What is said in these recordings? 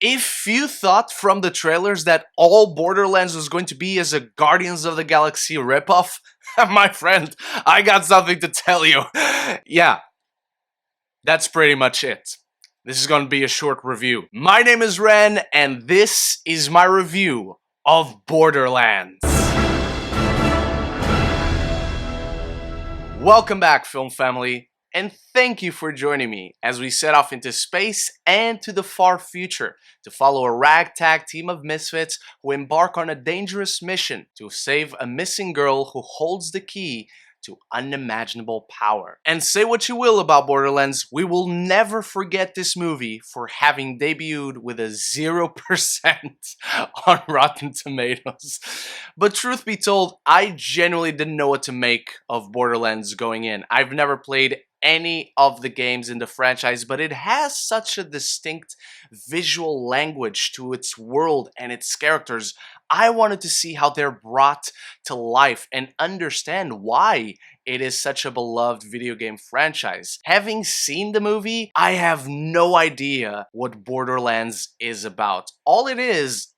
If you thought from the trailers that all Borderlands was going to be as a Guardians of the Galaxy ripoff, my friend, I got something to tell you. Yeah, that's pretty much it. This is going to be a short review. My name is Ren, and this is my review of Borderlands. Welcome back, film family, and thank you for joining me as we set off into space and to the far future to follow a ragtag team of misfits who embark on a dangerous mission to save a missing girl who holds the key to unimaginable power. And say what you will about Borderlands, we will never forget this movie for having debuted with a 0% on Rotten Tomatoes. But truth be told, I genuinely didn't know what to make of Borderlands going in. I've never played any of the games in the franchise, but it has such a distinct visual language to its world and its characters. I wanted to see how they're brought to life and understand why it is such a beloved video game franchise. Having seen the movie, I have no idea what Borderlands is about. All it is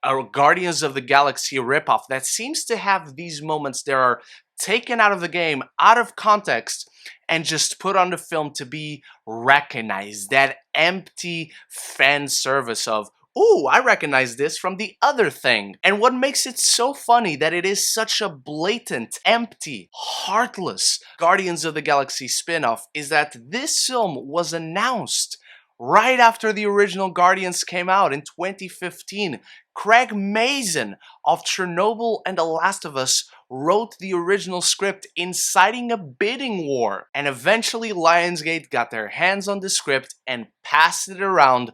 a Guardians of the Galaxy ripoff that seems to have these moments that are taken out of the game, out of context, and just put on the film to be recognized. That empty fan service of, ooh, I recognize this from the other thing. And what makes it so funny that it is such a blatant, empty, heartless Guardians of the Galaxy spin-off is that this film was announced right after the original Guardians came out in 2015. Craig Mazin of Chernobyl and The Last of Us wrote the original script inciting a bidding war, and eventually Lionsgate got their hands on the script and passed it around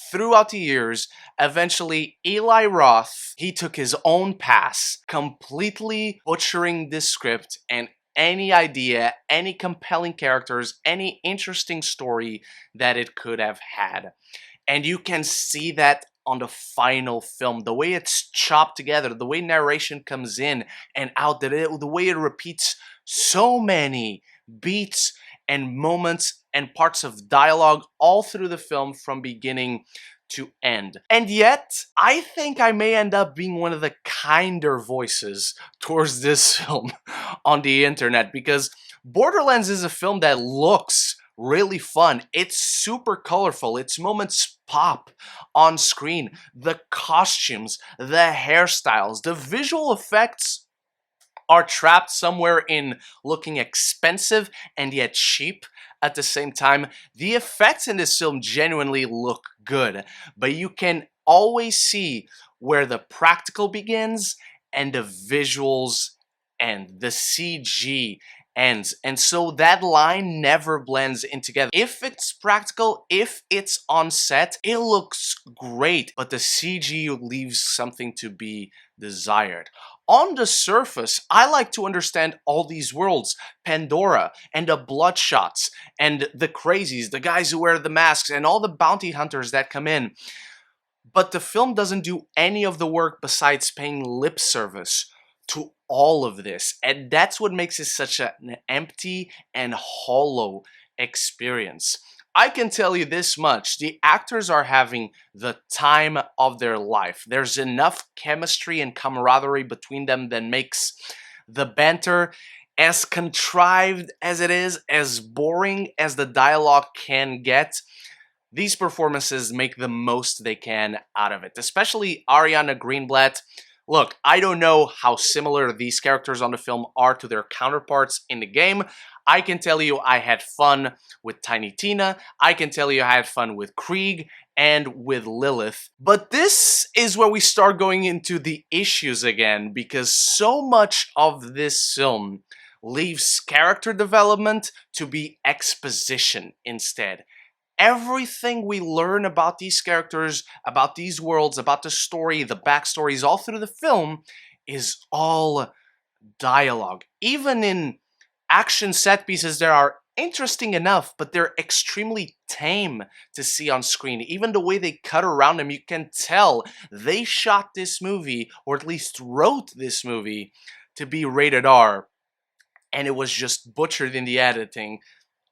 throughout the years. Eventually Eli Roth, he took his own pass, completely butchering this script and any idea, any compelling characters, any interesting story that it could have had. And you can see that on the final film, the way it's chopped together, the way narration comes in and out, the way it repeats so many beats and moments and parts of dialogue all through the film from beginning to end. And yet, I think I may end up being one of the kinder voices towards this film on the internet, because Borderlands is a film that looks really fun. It's super colorful. Its moments pop on screen. The costumes, the hairstyles, the visual effects are trapped somewhere in looking expensive and yet cheap at the same time. The effects in this film genuinely look good, but you can always see where the practical begins and the visuals and the CG ends. And so that line never blends in together. If it's practical, if it's on set, it looks great, but the CG leaves something to be desired. On the surface, I like to understand all these worlds, Pandora and the Bloodshots and the Crazies, the guys who wear the masks and all the bounty hunters that come in. But the film doesn't do any of the work besides paying lip service to all of this. And that's what makes it such an empty and hollow experience. I can tell you this much, the actors are having the time of their life. There's enough chemistry and camaraderie between them that makes the banter, as contrived as it is, as boring as the dialogue can get. These performances make the most they can out of it, especially Ariana Greenblat. Look, I don't know how similar these characters on the film are to their counterparts in the game. I can tell you I had fun with Tiny Tina. I can tell you I had fun with Krieg and with Lilith. But this is where we start going into the issues again, because so much of this film leaves character development to be exposition instead. Everything we learn about these characters, about these worlds, about the story, the backstories, all through the film is all dialogue. Even in action set pieces that are interesting enough, but they're extremely tame to see on screen. Even the way they cut around them, you can tell they shot this movie, or at least wrote this movie, to be rated R, and it was just butchered in the editing.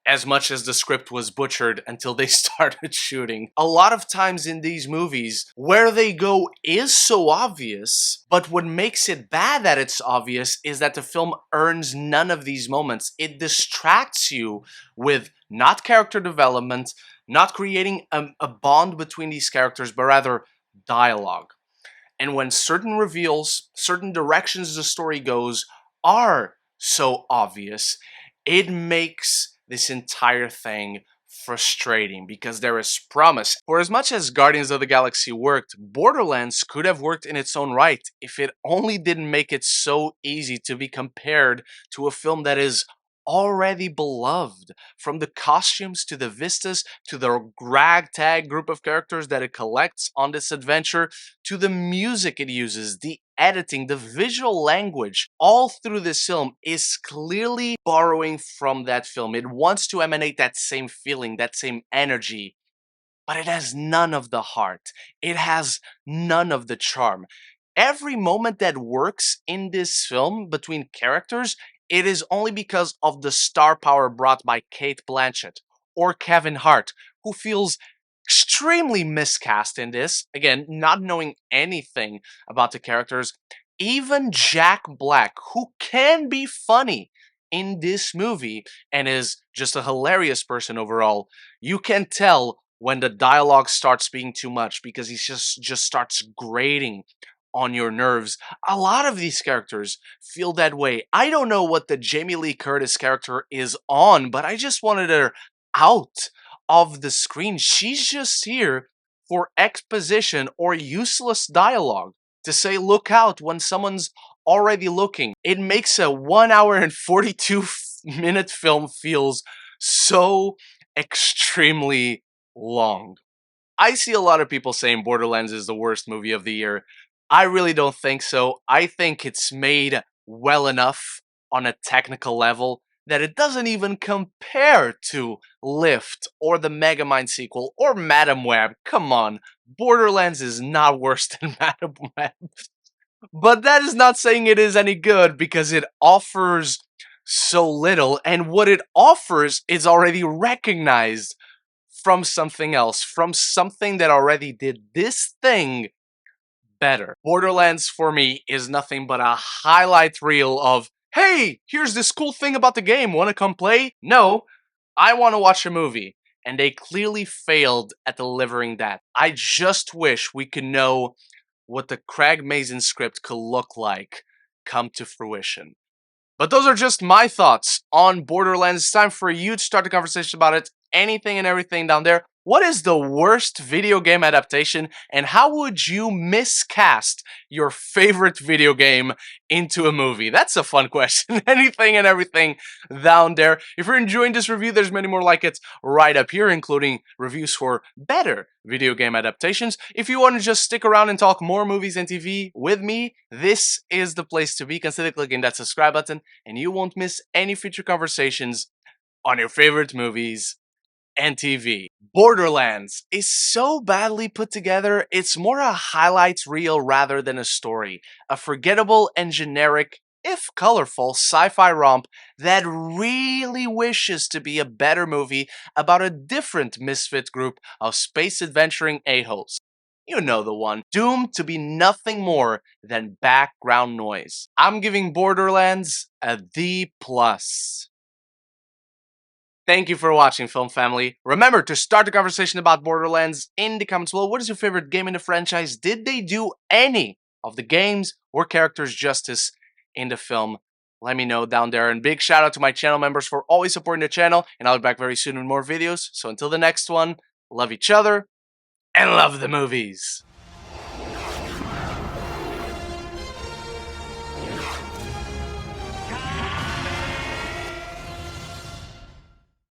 as much as the script was butchered until they started shooting. A lot of times in these movies, where they go is so obvious, but what makes it bad that it's obvious is that the film earns none of these moments. It distracts you with not character development, not creating a bond between these characters, but rather dialogue. And when certain reveals, certain directions the story goes are so obvious, it makes this entire thing frustrating because there is promise. For as much as Guardians of the Galaxy worked, Borderlands could have worked in its own right if it only didn't make it so easy to be compared to a film that is already beloved. From the costumes to the vistas to the ragtag group of characters that it collects on this adventure to the music it uses, the editing, the visual language, all through this film is clearly borrowing from that film. It wants to emanate that same feeling, that same energy, but it has none of the heart. It has none of the charm. Every moment that works in this film between characters, it is only because of the star power brought by Cate Blanchett or Kevin Hart, who feels extremely miscast in this. Again, not knowing anything about the characters. Even Jack Black, who can be funny in this movie and is just a hilarious person overall, you can tell when the dialogue starts being too much because he just starts grating on your nerves. A lot of these characters feel that way. I don't know what the Jamie Lee Curtis character is on, but I just wanted her out of the screen. She's just here for exposition or useless dialogue to say look out when someone's already looking. It makes a 1 hour and 42-minute film feels so extremely long. I see a lot of people saying Borderlands is the worst movie of the year. I really don't think so. I think it's made well enough on a technical level that it doesn't even compare to Lift or the Megamind sequel or Madam Web. Come on, Borderlands is not worse than Madam Web. But that is not saying it is any good because it offers so little, and what it offers is already recognized from something else, from something that already did this thing better. Borderlands for me is nothing but a highlight reel of, hey, here's this cool thing about the game, wanna come play? No, I wanna watch a movie. And they clearly failed at delivering that. I just wish we could know what the Craig Mazin script could look like come to fruition. But those are just my thoughts on Borderlands. It's time for you to start the conversation about it. Anything and everything down there. What is the worst video game adaptation, and how would you miscast your favorite video game into a movie? That's a fun question. Anything and everything down there. If you're enjoying this review, there's many more like it right up here, including reviews for better video game adaptations. If you want to just stick around and talk more movies and TV with me, this is the place to be. Consider clicking that subscribe button, and you won't miss any future conversations on your favorite movies and TV. Borderlands is so badly put together, it's more a highlights reel rather than a story. A forgettable and generic, if colorful, sci-fi romp that really wishes to be a better movie about a different misfit group of space adventuring a-holes. You know the one, doomed to be nothing more than background noise. I'm giving Borderlands a D+. Thank you for watching, Film Family. Remember to start the conversation about Borderlands in the comments below. What is your favorite game in the franchise? Did they do any of the games or characters justice in the film? Let me know down there. And big shout out to my channel members for always supporting the channel. And I'll be back very soon with more videos. So until the next one, love each other and love the movies.